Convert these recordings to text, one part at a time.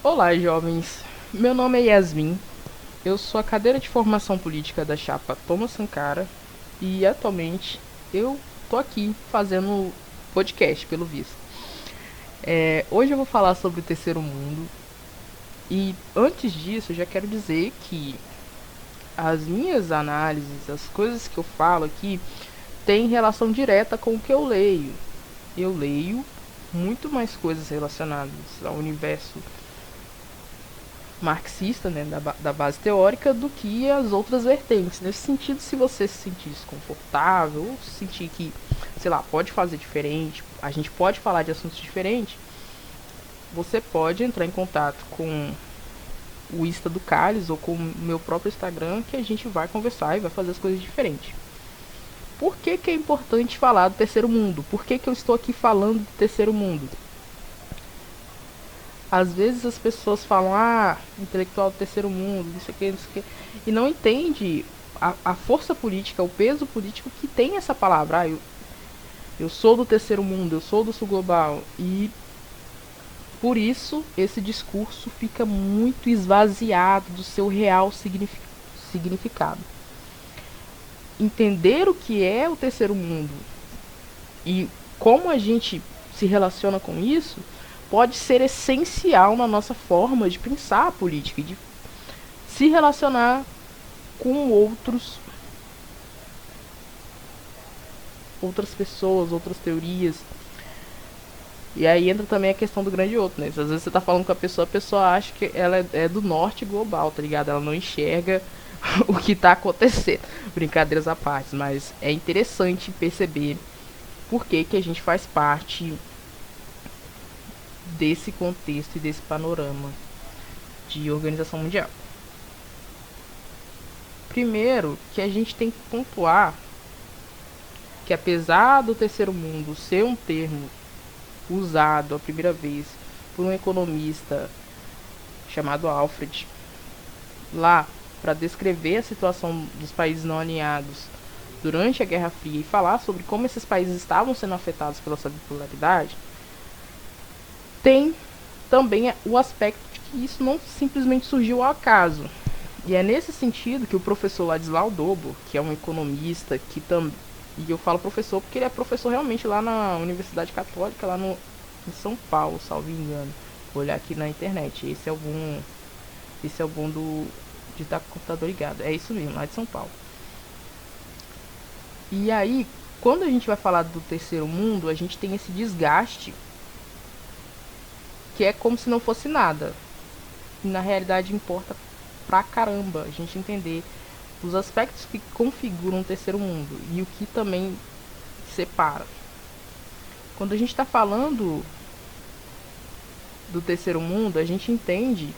Olá, jovens. Meu nome é Yasmin. Eu sou a cadeira de formação política da chapa Thomas Sankara e atualmente eu tô aqui fazendo podcast, pelo visto. Hoje eu vou falar sobre o terceiro mundo e antes disso eu já quero dizer que as minhas análises, as coisas que eu falo aqui, têm relação direta com o que eu leio. Eu leio muito mais coisas relacionadas ao universo marxista, né, da base teórica, do que as outras vertentes. Nesse sentido, se você se sentir desconfortável, ou se sentir que, sei lá, pode fazer diferente, a gente pode falar de assuntos diferentes, você pode entrar em contato com o Insta do Calles ou com o meu próprio Instagram, que a gente vai conversar e vai fazer as coisas diferentes. Por que, que é importante falar do terceiro mundo? Por que, que eu estou aqui falando do terceiro mundo? Às vezes as pessoas falam, intelectual do terceiro mundo, isso aqui, isso aqui, e não entende a força política, o peso político que tem essa palavra. Eu sou do terceiro mundo, eu sou do sul global. E por isso esse discurso fica muito esvaziado do seu real significado. Entender o que é o terceiro mundo e como a gente se relaciona com isso pode ser essencial na nossa forma de pensar a política e de se relacionar com outras pessoas, outras teorias. E aí entra também a questão do grande outro, né? Às vezes você tá falando com a pessoa acha que ela é do norte global, tá ligado? Ela não enxerga o que tá acontecendo. Brincadeiras à parte, mas é interessante perceber por que, que a gente faz parte desse contexto e desse panorama de organização mundial. Primeiro, que a gente tem que pontuar que apesar do terceiro mundo ser um termo usado a primeira vez por um economista chamado Alfred, lá para descrever a situação dos países não alinhados durante a Guerra Fria e falar sobre como esses países estavam sendo afetados pela sua bipolaridade, tem também o aspecto de que isso não simplesmente surgiu ao acaso. E é nesse sentido que o professor Ladislau Dobor, que é um economista que também, e eu falo professor porque ele é professor realmente lá na Universidade Católica, lá no, em São Paulo, salvo engano. Vou olhar aqui na internet. Esse é o bom de estar com o computador ligado. É isso mesmo, lá de São Paulo. E aí, quando a gente vai falar do terceiro mundo, a gente tem esse desgaste que é como se não fosse nada. E na realidade importa pra caramba a gente entender os aspectos que configuram o terceiro mundo e o que também separa. Quando a gente está falando do terceiro mundo, a gente entende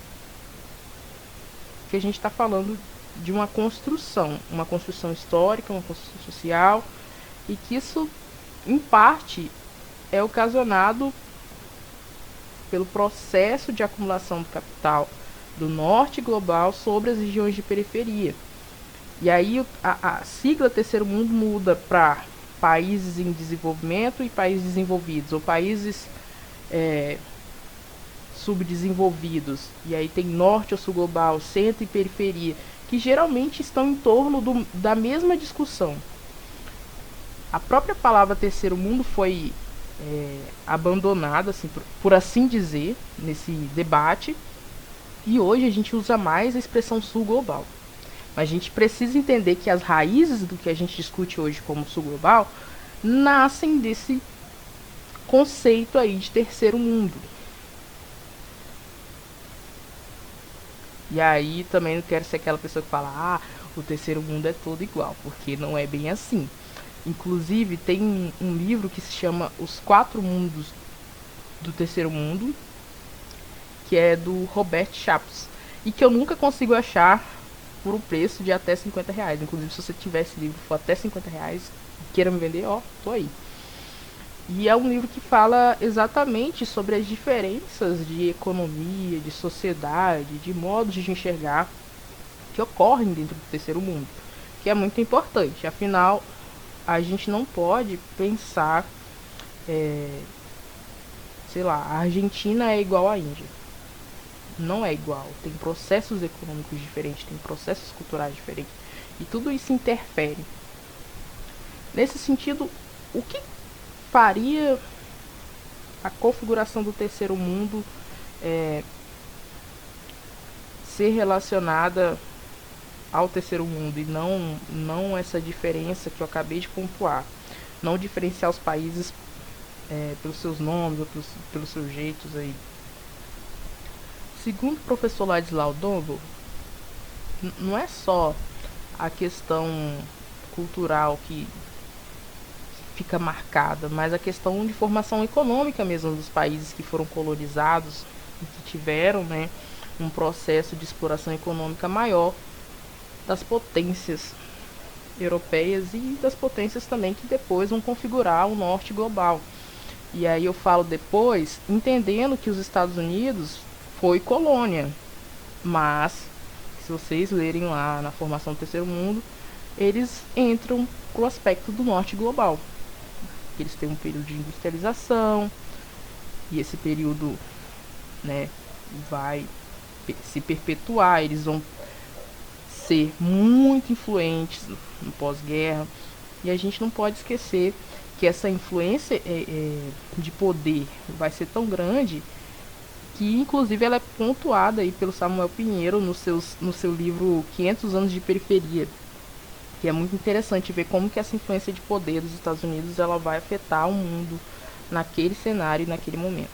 que a gente está falando de uma construção histórica, uma construção social, e que isso, em parte, é ocasionado pelo processo de acumulação do capital do norte global sobre as regiões de periferia. E aí a sigla terceiro mundo muda para países em desenvolvimento e países desenvolvidos, ou países subdesenvolvidos. E aí tem norte ou sul global, centro e periferia, que geralmente estão em torno da mesma discussão. A própria palavra terceiro mundo foi abandonada, assim, por assim dizer, nesse debate. E hoje a gente usa mais a expressão sul global. Mas a gente precisa entender que as raízes do que a gente discute hoje como sul global nascem desse conceito aí de terceiro mundo. E aí também não quero ser aquela pessoa que fala, o terceiro mundo é todo igual, porque não é bem assim. Inclusive tem um livro que se chama Os Quatro Mundos do Terceiro Mundo, que é do Robert Shapps, e que eu nunca consigo achar por um preço de até R$ 50. Inclusive, se você tiver esse livro for até R$ 50 e queira me vender, tô aí. E é um livro que fala exatamente sobre as diferenças de economia, de sociedade, de modos de enxergar que ocorrem dentro do terceiro mundo, que é muito importante. Afinal, a gente não pode pensar, sei lá, a Argentina é igual à Índia. não é igual. Tem processos econômicos diferentes, tem processos culturais diferentes. E tudo isso interfere. Nesse sentido, o que faria a configuração do terceiro mundo ser relacionada ao terceiro mundo e não essa diferença que eu acabei de pontuar? Não diferenciar os países pelos seus nomes ou pelos seus jeitos aí. Segundo o professor Ladislau Dombo, não é só a questão cultural que fica marcada, mas a questão de formação econômica mesmo dos países que foram colonizados e que tiveram, né, um processo de exploração econômica maior das potências europeias e das potências também que depois vão configurar o norte global. E aí eu falo depois, entendendo que os Estados Unidos foi colônia, mas se vocês lerem lá na formação do terceiro mundo, eles entram pro aspecto do norte global. Eles têm um período de industrialização e esse período, né, vai se perpetuar. Eles vão ser muito influentes no pós-guerra e a gente não pode esquecer que essa influência de poder vai ser tão grande que inclusive ela é pontuada aí pelo Samuel Pinheiro no seu livro 500 anos de periferia, que é muito interessante ver como que essa influência de poder dos Estados Unidos ela vai afetar o mundo naquele cenário e naquele momento.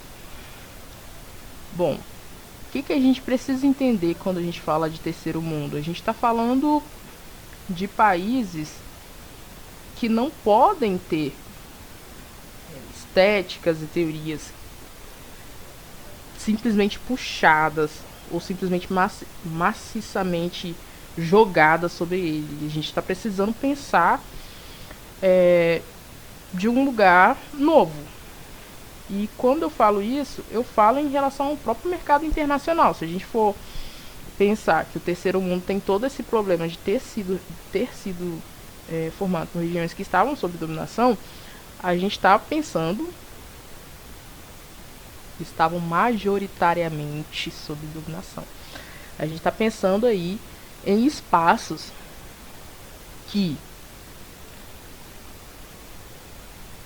Bom, o que a gente precisa entender quando a gente fala de terceiro mundo? A gente está falando de países que não podem ter estéticas e teorias simplesmente puxadas ou simplesmente maciçamente jogadas sobre ele. A gente está precisando pensar de um lugar novo. E quando eu falo isso, eu falo em relação ao próprio mercado internacional. Se a gente for pensar que o terceiro mundo tem todo esse problema de ter sido formado por regiões que estavam sob dominação, a gente está pensando que estavam majoritariamente sob dominação. A gente está pensando aí em espaços que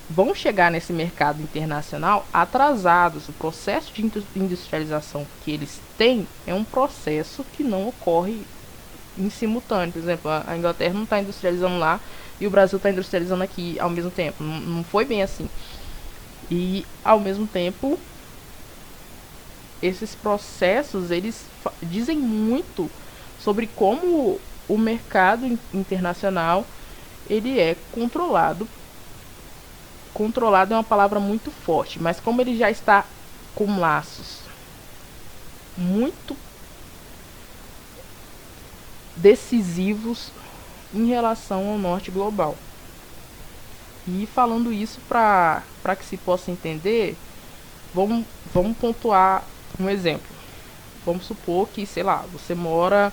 vão chegar nesse mercado internacional atrasados. O processo de industrialização que eles têm é um processo que não ocorre em simultâneo. Por exemplo, a Inglaterra não está industrializando lá e o Brasil está industrializando aqui ao mesmo tempo. Não foi bem assim. E, ao mesmo tempo, esses processos, eles dizem muito sobre como o mercado internacional ele é controlado. Controlado é uma palavra muito forte, mas como ele já está com laços muito decisivos em relação ao norte global. E falando isso para que se possa entender, vamos pontuar um exemplo. Vamos supor que, sei lá, você mora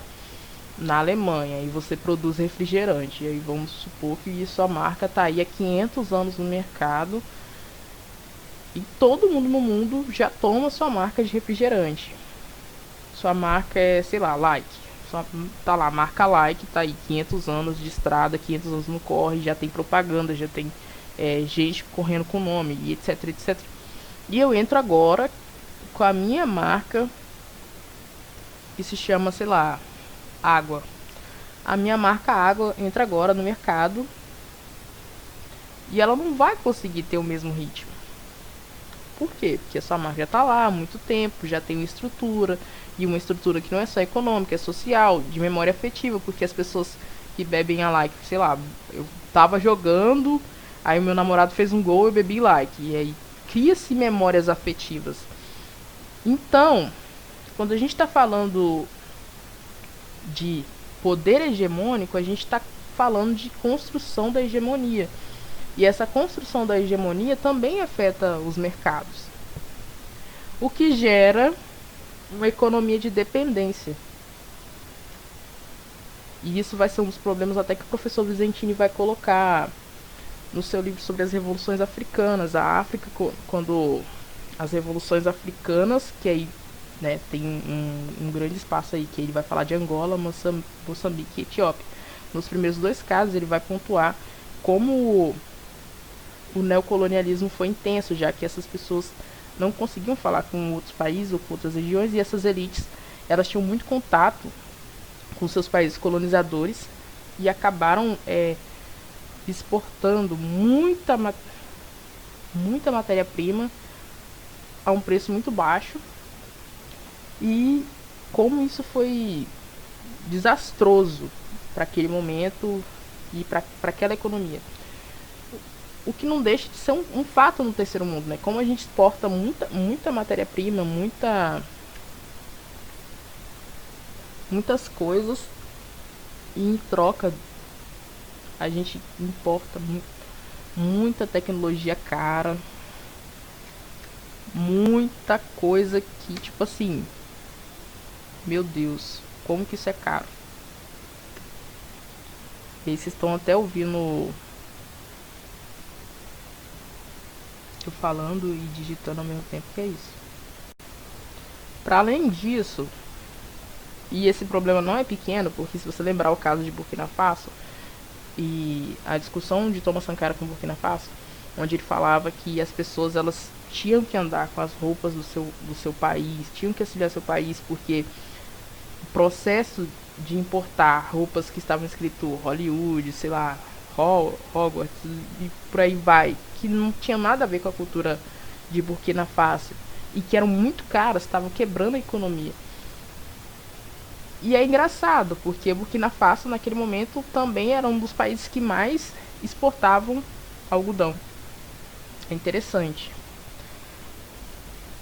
na Alemanha e você produz refrigerante. E aí vamos supor que sua marca está aí há 500 anos no mercado e todo mundo no mundo já toma sua marca de refrigerante. Sua marca é, sei lá, Like. Tá lá, marca Like, tá aí 500 anos de estrada, 500 anos no corre, já tem propaganda, já tem gente correndo com o nome, e etc, etc. E eu entro agora com a minha marca, que se chama, sei lá, Água. A minha marca Água entra agora no mercado e ela não vai conseguir ter o mesmo ritmo. Por quê? Porque a sua marca já está lá há muito tempo, já tem uma estrutura, e uma estrutura que não é só econômica, é social, de memória afetiva, porque as pessoas que bebem a Like, sei lá, eu tava jogando, aí o meu namorado fez um gol, eu bebi Like, e aí cria-se memórias afetivas. Então, quando a gente está falando de poder hegemônico, a gente está falando de construção da hegemonia. E essa construção da hegemonia também afeta os mercados, o que gera uma economia de dependência. E isso vai ser um dos problemas até que o professor Vizentini vai colocar no seu livro sobre as revoluções africanas. A África, quando as revoluções africanas, que aí né? Tem um grande espaço aí que ele vai falar de Angola, Moçambique e Etiópia. Nos primeiros dois casos ele vai pontuar como o neocolonialismo foi intenso, já que essas pessoas não conseguiam falar com outros países ou com outras regiões, e essas elites elas tinham muito contato com seus países colonizadores e acabaram exportando muita matéria-prima a um preço muito baixo, e como isso foi desastroso para aquele momento e para aquela economia. O que não deixa de ser um fato no terceiro mundo, né? Como a gente exporta muita matéria-prima, muitas coisas, e em troca a gente importa muita tecnologia cara, muita coisa que, tipo assim, meu Deus, como que isso é caro. E aí vocês estão até ouvindo eu falando e digitando ao mesmo tempo, que é isso. Para além disso, e esse problema não é pequeno, porque se você lembrar o caso de Burkina Faso e a discussão de Thomas Sankara com Burkina Faso, onde ele falava que as pessoas elas tinham que andar com as roupas do seu país, tinham que auxiliar seu país, porque o processo de importar roupas que estavam escrito Hollywood, sei lá, Hogwarts e por aí vai, que não tinha nada a ver com a cultura de Burkina Faso e que eram muito caras, estavam quebrando a economia. E é engraçado, porque Burkina Faso naquele momento também era um dos países que mais exportavam algodão. É interessante.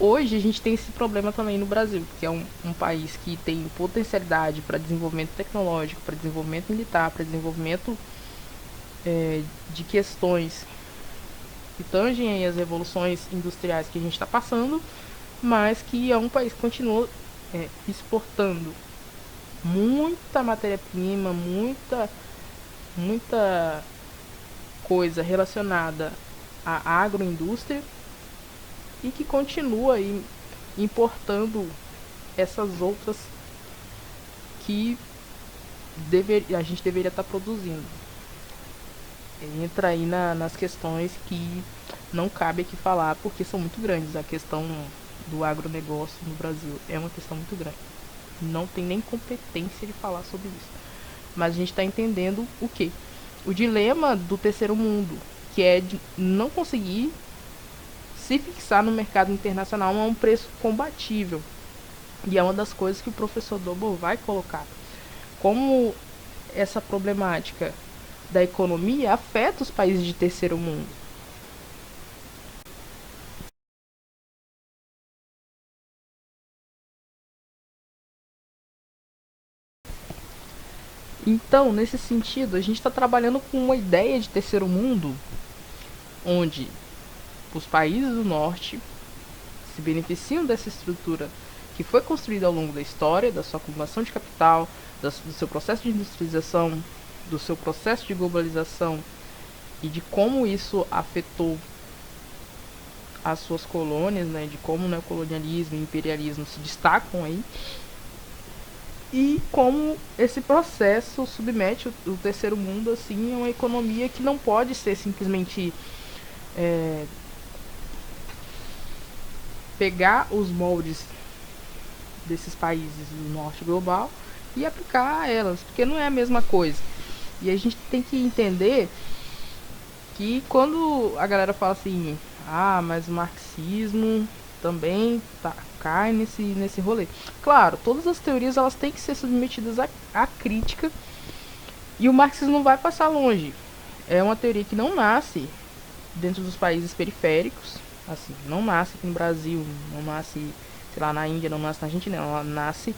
Hoje a gente tem esse problema também no Brasil, que é um país que tem potencialidade para desenvolvimento tecnológico, para desenvolvimento militar, para desenvolvimento de questões que tangem aí as revoluções industriais que a gente está passando, mas que é um país que continua exportando muita matéria-prima, muita coisa relacionada à agroindústria, e que continua aí importando essas outras que a gente deveria estar produzindo. Entra aí nas questões que não cabe aqui falar porque são muito grandes. A questão do agronegócio no Brasil é uma questão muito grande. Não tem nem competência de falar sobre isso. Mas a gente está entendendo o quê? O dilema do terceiro mundo, que é de não conseguir se fixar no mercado internacional a um preço combatível. E é uma das coisas que o professor Doble vai colocar. Como essa problemática da economia afeta os países de terceiro mundo. Então, nesse sentido, a gente está trabalhando com uma ideia de terceiro mundo onde os países do norte se beneficiam dessa estrutura que foi construída ao longo da história, da sua acumulação de capital, do seu processo de industrialização, do seu processo de globalização e de como isso afetou as suas colônias, né, de como o neocolonialismo e o imperialismo se destacam aí, e como esse processo submete o terceiro mundo assim a uma economia que não pode ser simplesmente pegar os moldes desses países do norte global e aplicar a elas, porque não é a mesma coisa. E a gente tem que entender que quando a galera fala assim, mas o marxismo também cai nesse rolê. Claro, todas as teorias elas têm que ser submetidas à crítica, e o marxismo não vai passar longe. É uma teoria que não nasce dentro dos países periféricos, assim, não nasce aqui no Brasil, não nasce, sei lá, na Índia, não nasce na Argentina, ela nasce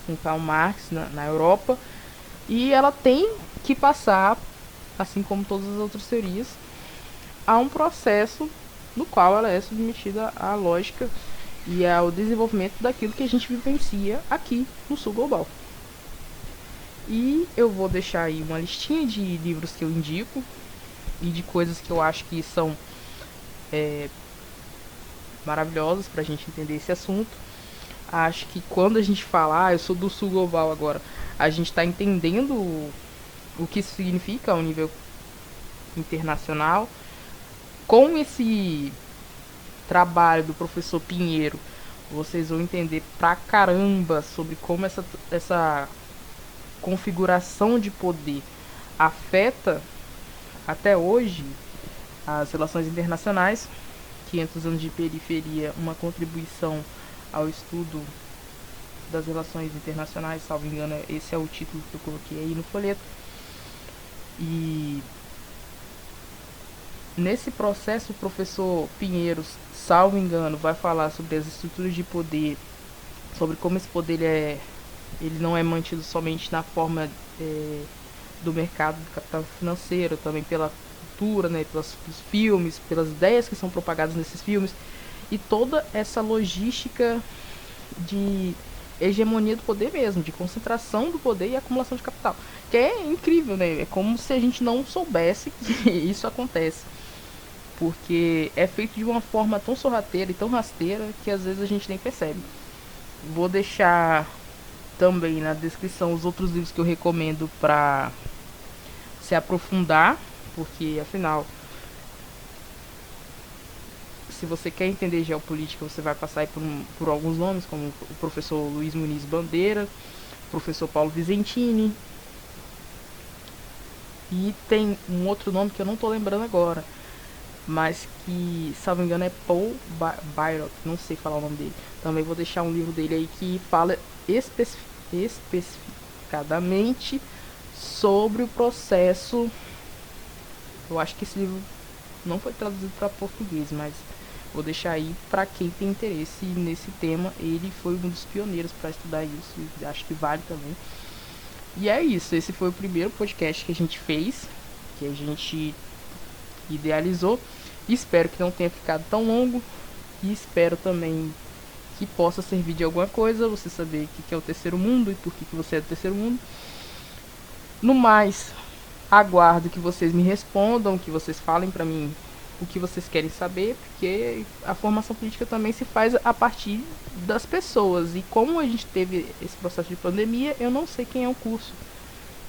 com Karl Marx na Europa, e ela tem que passar, assim como todas as outras teorias, a um processo no qual ela é submetida à lógica e ao desenvolvimento daquilo que a gente vivencia aqui no sul global. E eu vou deixar aí uma listinha de livros que eu indico e de coisas que eu acho que são maravilhosas para a gente entender esse assunto. Acho que quando a gente fala, eu sou do sul global agora, a gente está entendendo o que isso significa ao nível internacional. Com esse trabalho do professor Pinheiro, vocês vão entender pra caramba sobre como essa configuração de poder afeta até hoje as relações internacionais. 500 anos de periferia, uma contribuição ao estudo das relações internacionais, salvo engano, esse é o título que eu coloquei aí no folheto. E nesse processo, o professor Pinheiros, salvo engano, vai falar sobre as estruturas de poder, sobre como esse poder ele não é mantido somente na forma do mercado do capital financeiro, também pela cultura, né, pelos filmes, pelas ideias que são propagadas nesses filmes, e toda essa logística de hegemonia do poder mesmo, de concentração do poder e acumulação de capital, que é incrível, né? É como se a gente não soubesse que isso acontece, porque é feito de uma forma tão sorrateira e tão rasteira que às vezes a gente nem percebe. Vou deixar também na descrição os outros livros que eu recomendo para se aprofundar, porque afinal, se você quer entender geopolítica, você vai passar por alguns nomes, como o professor Luiz Muniz Bandeira, o professor Paulo Visentini, e tem um outro nome que eu não estou lembrando agora, mas que, salvo engano, é Paul Byrock, não sei falar o nome dele. Também vou deixar um livro dele aí que fala especificadamente sobre o processo. Eu acho que esse livro não foi traduzido para português, mas vou deixar aí para quem tem interesse nesse tema. Ele foi um dos pioneiros para estudar isso e acho que vale também. E é isso, esse foi o primeiro podcast que a gente fez, que a gente idealizou. Espero que não tenha ficado tão longo e espero também que possa servir de alguma coisa, você saber o que é o terceiro mundo e por que você é do terceiro mundo. No mais, aguardo que vocês me respondam, que vocês falem pra mim o que vocês querem saber, porque a formação política também se faz a partir das pessoas. E como a gente teve esse processo de pandemia, eu não sei quem é o curso.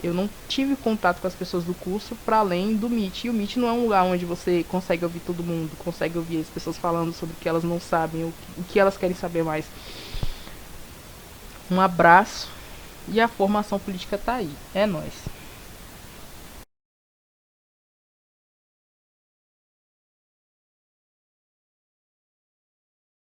Eu não tive contato com as pessoas do curso para além do Meet. E o Meet não é um lugar onde você consegue ouvir todo mundo, consegue ouvir as pessoas falando sobre o que elas não sabem, o que elas querem saber mais. Um abraço e a formação política tá aí. É nóis.